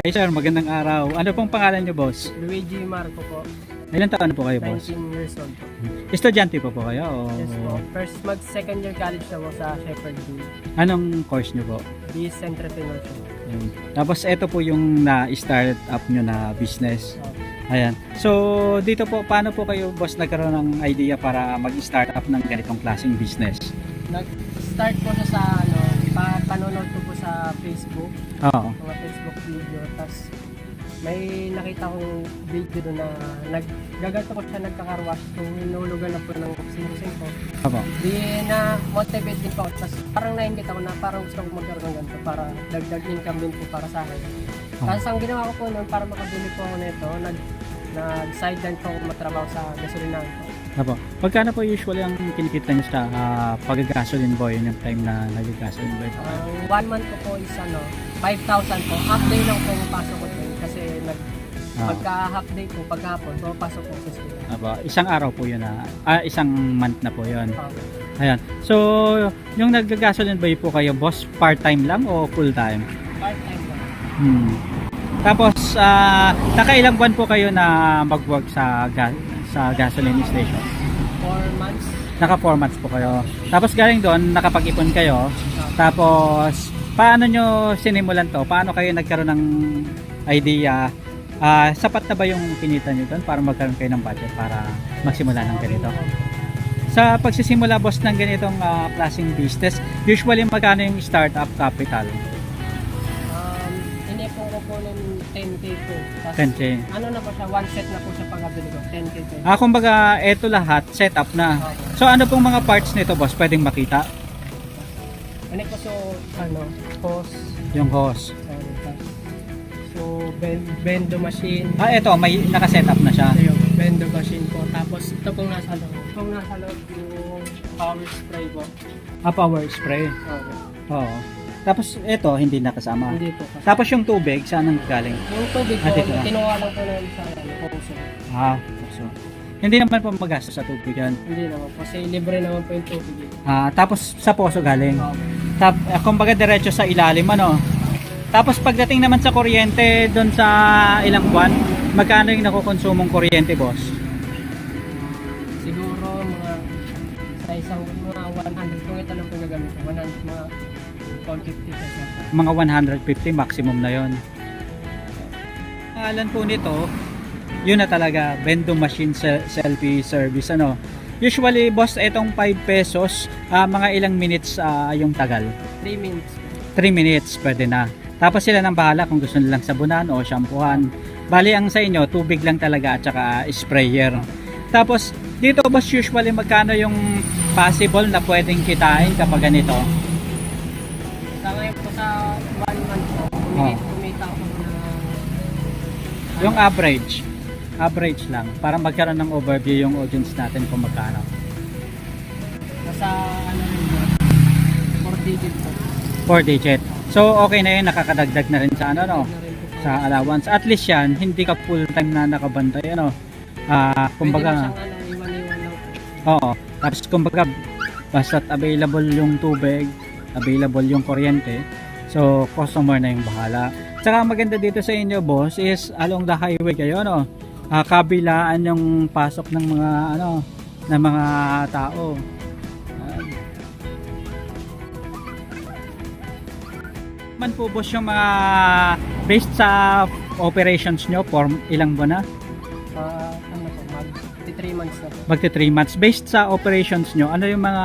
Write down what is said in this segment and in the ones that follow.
Hey sir, magandang araw. Ano pong pangalan niyo, boss? Luigi Marco po, Ilan taon na po kayo, boss? 19 years old po. Estudyante po kayo? O Yes po. First mag-second year college na po sa Shepherd B. anong course niyo po? BS Entrepreneurship. Yun. Tapos ito po yung na-start up nyo na business. Ayan. So, dito po, paano po kayo, boss, nagkaroon ng idea para mag-start up ng ganitong klaseng business? Nag-start po siya sa panonood ko po sa Facebook, Oo. mga Facebook video. Tapos may nakita kong video doon na naggaganto ko siya nagkakarwash kung hinulugan na po ng sinusing ko. Opo. Di na motivate din po ako. Tapos parang nainggit ako na parang gusto ko magkaroon ng ganito para dagdag income din po para sa akin. Tapos ang ginawa ko po noon para makabili po ako nito, nag-sideline po ako matrabaho sa gasolinahan po. Opo. Pagkano po usually ang kinikita nyo sa pag-gasoline boy yung time na nag-gasoline boy? Ang 1 month ko po is 5,000 po. Half day lang po pasok ko doon kasi pagka half day po, paghapon, pasok po sa school. Opo. Isang araw po yun isang month na po yun. Okay. Ayan. So, yung nag-gasoline boy po kayo, boss, part-time lang o full-time? Part-time lang. Tapos, nakailang buwan po kayo na mag-work sa gasoline station? 4 months. Naka 4 months po kayo. Tapos galing doon, nakapag-ipon kayo. Tapos, paano nyo sinimulan to? Paano kayo nagkaroon ng idea? Sapat na ba yung kinita nyo doon para magkaroon kayo ng budget para magsimula ng ganito? Sa pagsisimula, boss, ng ganitong klaseng business, usually magkano yung startup capital? Inipon ko po ng 10K po. Tapos, 10K. ano na po siya, one set na po siya pagkabili ko, 10K po. Kumbaga, eto lahat, set up na. So, ano pong mga parts nito, boss, pwedeng makita? Ano po so, hose, Yung hose. so, bendo machine, Eto, may naka-set up na siya. yung bendo machine po. Tapos, ito pong nasa loob. Itong nasa loob yung power spray po. Power spray. Okay. Oo. Tapos, eto, hindi nakasama. Hindi po kasi. Tapos yung tubig, saan ang galing? Yung tubig po, dito lang. kinuha lang po namin sa puso. So, hindi naman po magastos sa tubig yan. Hindi naman po, kasi libre naman po yung tubig. Tapos, sa poso galing. Okay. Kumbaga, diretso sa ilalim, ano? Tapos, pagdating naman sa kuryente, doon sa ilang buwan, magkano yung nakukonsumong kuryente, boss? Siguro sa isang mga 100 kung ito lang po gagamit ko, 100 mga 150 pesos. Mga 150 maximum na yon. Pangalan po nito, yun na talaga, vending machine selfie service, ano. Usually, boss, itong 5 pesos, mga ilang minutes yung tagal? 3 minutes. 3 minutes, pwede na. Tapos sila nang bahala kung gusto nilang sabunan o shampoohan. Bali, ang sa inyo, tubig lang talaga at saka sprayer. Tapos, dito boss, usually magkano yung possible na pwedeng kitain kapag ganito? Sa ngayon po sa 1 month po, kumita ako na Yung average lang, para magkaroon ng overview yung audience natin kung magkano. nasa rin po, 4 digit po. 4 digit. So, okay na yun, nakakadagdag na rin sa Na rin po. sa allowance. At least yan, hindi ka full time na nakabantay, ano. Kumbaga, Pwede na siyang iwan-iwan lang po. oo. Tapos kumbaga, basta't available yung tubig, available yung kuryente, so customer na yung bahala. Tsaka maganda dito sa inyo, boss, is along the highway kayo, no? Kabilaan yung pasok ng mga ng mga tao. Man po, boss, yung mga based sa operations nyo for ilang buwan na? Mag 3 months na po. Magti 3 months. Based sa operations nyo, ano yung mga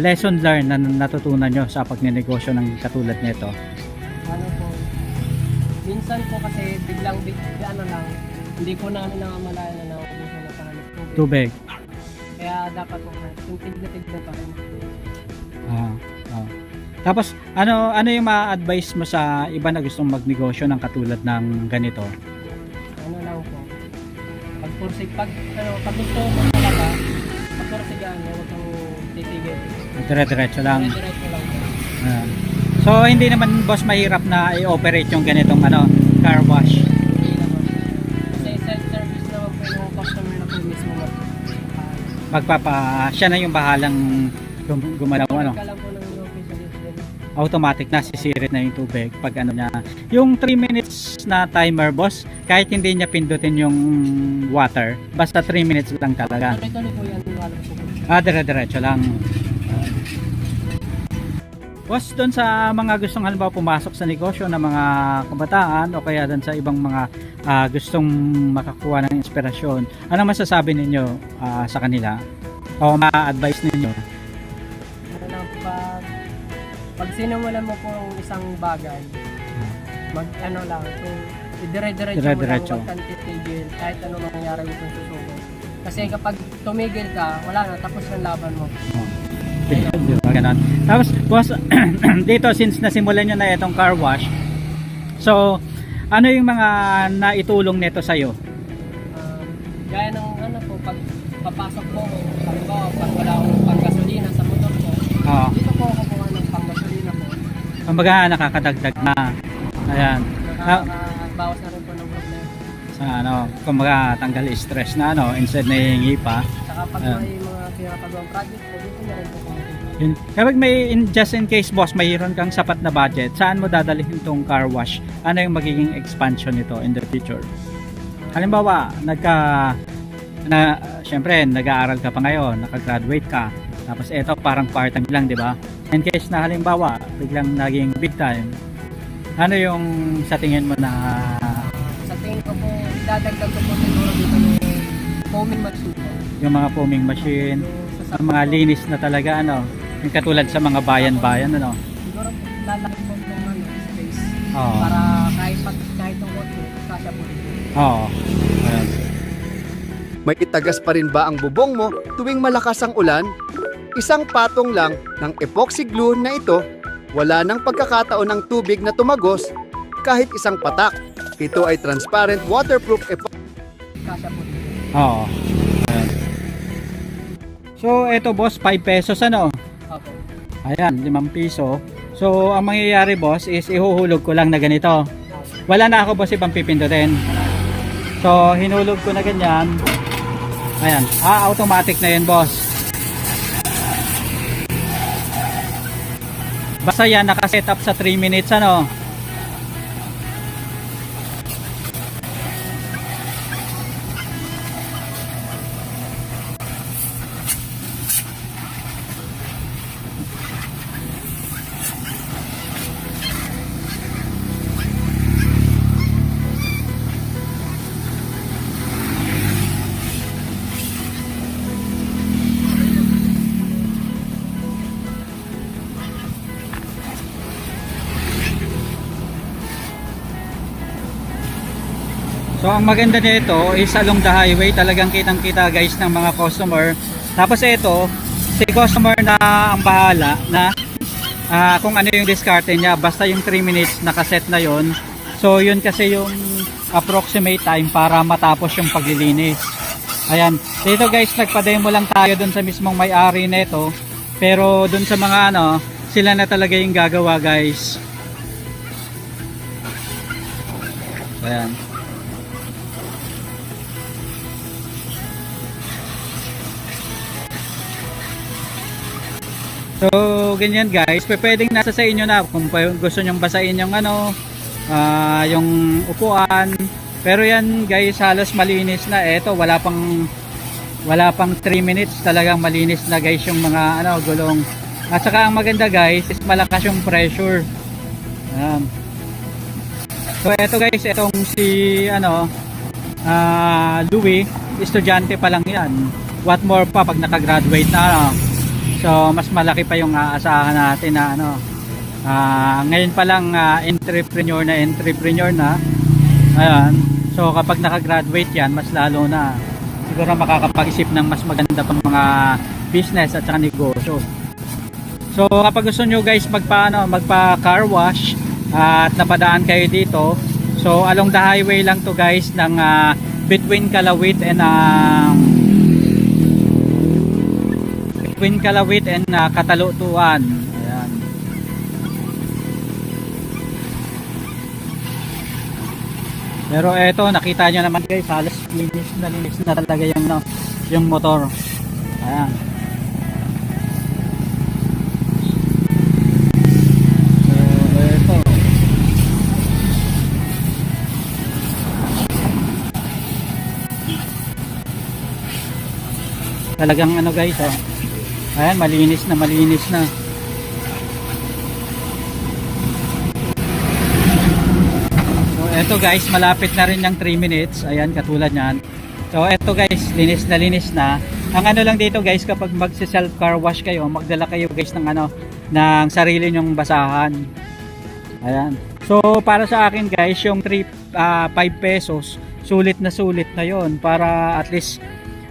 lesson learned na natutunan nyo sa pagnenegosyo ng katulad nito? Po, minsan po kasi biglang lang, hindi po namin namamalayan na nauubusan na parang Tubig. Kaya dapat po, yung tigna-tigna pa rin. Tapos, ano yung ma-advise mo sa iba na gustong magnegosyo ng katulad ng ganito? Ano lang po, pag gusto mo talaga, pagporsigaan mo, huwag kang titigil. Dire-diretso lang. Diretso lang po. So, hindi naman, boss, mahirap na i-operate yung ganitong car wash. Hindi naman. Kasi self-service naman po yung customer na po mismo. Siya na yung bahalang gumalaw, ano? Ka lang po ng office. automatic na sisirit na yung tubig pag ano niya. Yung 3 minutes na timer boss, kahit hindi niya pindutin yung water, basta 3 minutes lang talaga. Tuloy-tuloy po yan. Lalabas po. Dire-diretso lang. Boss, doon sa mga gustong halimbawa pumasok sa negosyo ng mga kabataan o kaya doon sa ibang mga gustong makakuha ng inspirasyon, ano masasabi ninyo sa kanila? O ma-advise ninyo? Ano lang, pag sinimulan mo po ang isang bagay, mag ano lang, kung dire-diretso mo lang, Dire-diretso. huwag kang titigil, kahit ano mangyari mo kung susuko. Kasi kapag tumigil ka, wala na, tapos ng laban mo. Di ba, ganun. Tapos boss, dito since nasimulan nyo na itong car wash, so ano yung mga naitulong nito sa'yo? Gaya ng ano po, pag papasok po, halimbawa, pag wala akong panggasolina sa motor ko, Oo. dito po ako kuha ng panggasolina po. Kumbaga nakakadagdag na. Ayan. Nakakabawas na rin po ng problema. Sa ano, kumbaga tanggal stress na ano, instead na hihingi pa. Saka pag Ayan. may mga pinapagawang project po, dito na rin po kumuha. Yun. Kapag may just in case boss, mayroon kang sapat na budget, saan mo dadalhin tong car wash? Ano yung magiging expansion nito in the future? Halimbawa, syempre, nag-aaral ka pa ngayon, nakagraduate ka, tapos eto parang part-time lang, di ba? In case na halimbawa, biglang naging big time, ano yung sa tingin mo na Sa tingin ko po, dadagdag ko po siguro dito yung foaming machine po. yung mga foaming machine, Yung yung mga linis na talaga, ano, yung katulad sa mga bayan-bayan, ano? siguro lalaki po ng ano, space. Oo. Para kahit yung kotse, kasya po. Oo. Ayan. May itagas pa rin ba ang bubong mo tuwing malakas ang ulan? Isang patong lang ng epoxy glue na ito, wala nang pagkakataon ng tubig na tumagos kahit isang patak. Ito ay transparent waterproof epoxy. Kasya po. Oo. Ayan. So, eto boss, 5 pesos ano? Opo. Ayan, 5 piso. So, ang mangyayari boss is ihuhulog ko lang na ganito. Wala na ako boss ibang pipindutin. So, hinulog ko na ganyan. Ayan, automatic na yun boss. Basta yan, nakaset up sa 3 minutes ano. So ang maganda nito is along the highway, talagang kitang-kita guys ng mga customer. Tapos ito, si customer na ang bahala na kung ano yung diskarte niya, basta yung 3 minutes nakaset na yon. So yun kasi yung approximate time para matapos yung paglilinis. Ayan, dito guys nagpa-demo lang tayo dun sa mismong may-ari nito. Pero dun sa mga ano, sila na talaga yung gagawa guys. Ayan. So, ganyan guys. Pwedeng nasa sa inyo na kung gusto nyong basahin yung ano, yung upuan. Pero yan guys, halos malinis na. Eto, wala pang 3 minutes. Talagang malinis na guys yung mga ano, gulong. At saka ang maganda guys, is malakas yung pressure. So, eto guys, etong si ano, Louie, estudyante pa lang yan. What more pa pag nakagraduate na ano. So mas malaki pa yung aasahan natin na ano. Ngayon pa lang entrepreneur na. Ayan. So kapag nakagraduate yan, mas lalo na siguro makakapag-isip ng mas maganda pang mga business at saka negosyo. So kapag gusto nyo guys magpa car wash at napadaan kayo dito, so along the highway lang to guys ng between Calawit and Katalutuan. Ayan. Pero eto, nakita nyo naman guys, halos linis na talaga yung motor. Ayan. Talagang ano guys, oh. Ayan, malinis na, malinis na. So eto guys, malapit na rin yung 3 minutes. Ayan, katulad yan. So eto guys, linis na linis na. Ang ano lang dito guys, kapag magsi-self car wash kayo, magdala kayo guys ng ano, ng sarili nyong basahan. Ayan. So para sa akin guys, yung 5 pesos, sulit na yon para at least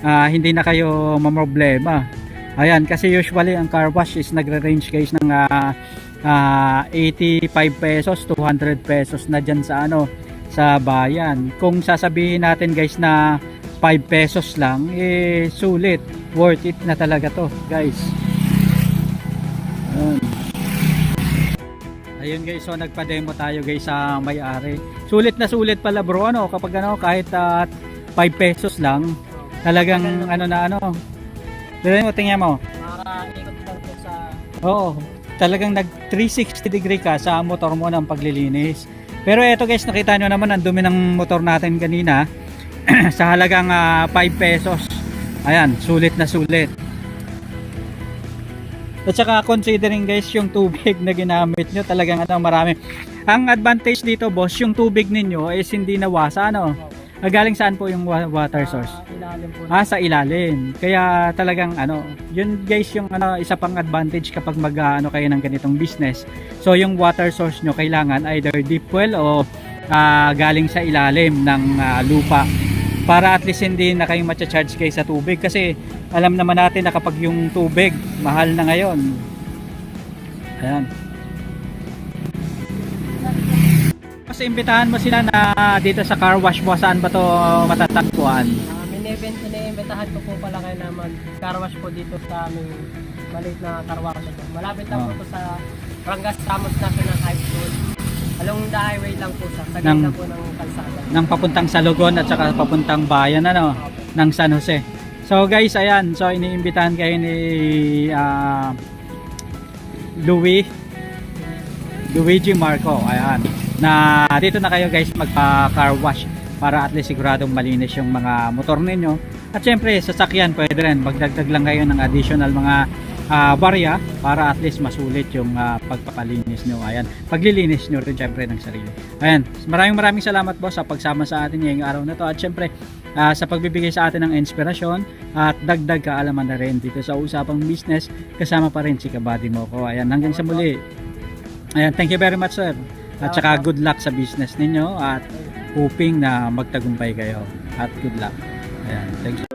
hindi na kayo mamroblema. Ayan, kasi usually ang car wash is nagre-range guys ng 85 pesos, 200 pesos na dyan sa ano, sa bayan. Kung sasabihin natin guys na 5 pesos lang, eh sulit, worth it na talaga to guys. Ayun guys, so nagpa-demo tayo guys sa may-ari. Sulit na sulit pala bro, ano, kapag ano, kahit 5 pesos lang, talagang ano na ano. Tingnan mo. Makakaikot lang po sa... Oo, talagang nag 360 degree ka sa motor mo ng paglilinis. Pero eto guys, nakita nyo naman ang dumi ng motor natin kanina sa halagang 5 pesos. Ayan, sulit na sulit. At saka considering guys yung tubig na ginamit nyo, talagang ano, marami. Ang advantage dito boss, yung tubig ninyo is hindi nawasa, ano? Galing saan po yung water source? Ilalim po. Sa ilalim. Kaya talagang ano, yun guys yung ano, isa pang advantage kapag ano kayo ng ganitong business. So yung water source nyo kailangan either deep well o galing sa ilalim ng lupa. Para at least hindi na kayong matcha-charge kayo sa tubig, kasi alam naman natin na kapag yung tubig mahal na ngayon. Ayan. Mas imbitahan mo sila na dito sa car wash mo, saan ba to matatagpuan? Iniimbitahan ko po pala kayo na mag-car wash po dito sa aming maliit na car wash. Malapit lang po to sa Rangas Ramos National High School. Along the highway lang po sa gitna po ng kalsada. Nang papuntang Salugon at saka papuntang bayan ano, ng San Jose. So guys, ayan, so iniimbitahan kayo ni Luigi Marco, ayan, na dito na kayo guys magpa-car wash para at least siguradong malinis yung mga motor ninyo. At syempre, sasakyan pwede rin, magdagdag lang kayo ng additional mga barya para at least masulit yung pagpapalinis nyo. Ayan, paglilinis nyo rin syempre ng sarili. Ayan, maraming salamat boss sa pagsama sa atin ngayong araw na to, at syempre sa pagbibigay sa atin ng inspirasyon at dagdag kaalaman na rin dito sa usapang business. Kasama pa rin si Kabady Moko. Ayan, hanggang sa muli. Ayan, thank you very much sir. At saka good luck sa business ninyo at hoping na magtagumpay kayo. At good luck. Ayan, thanks.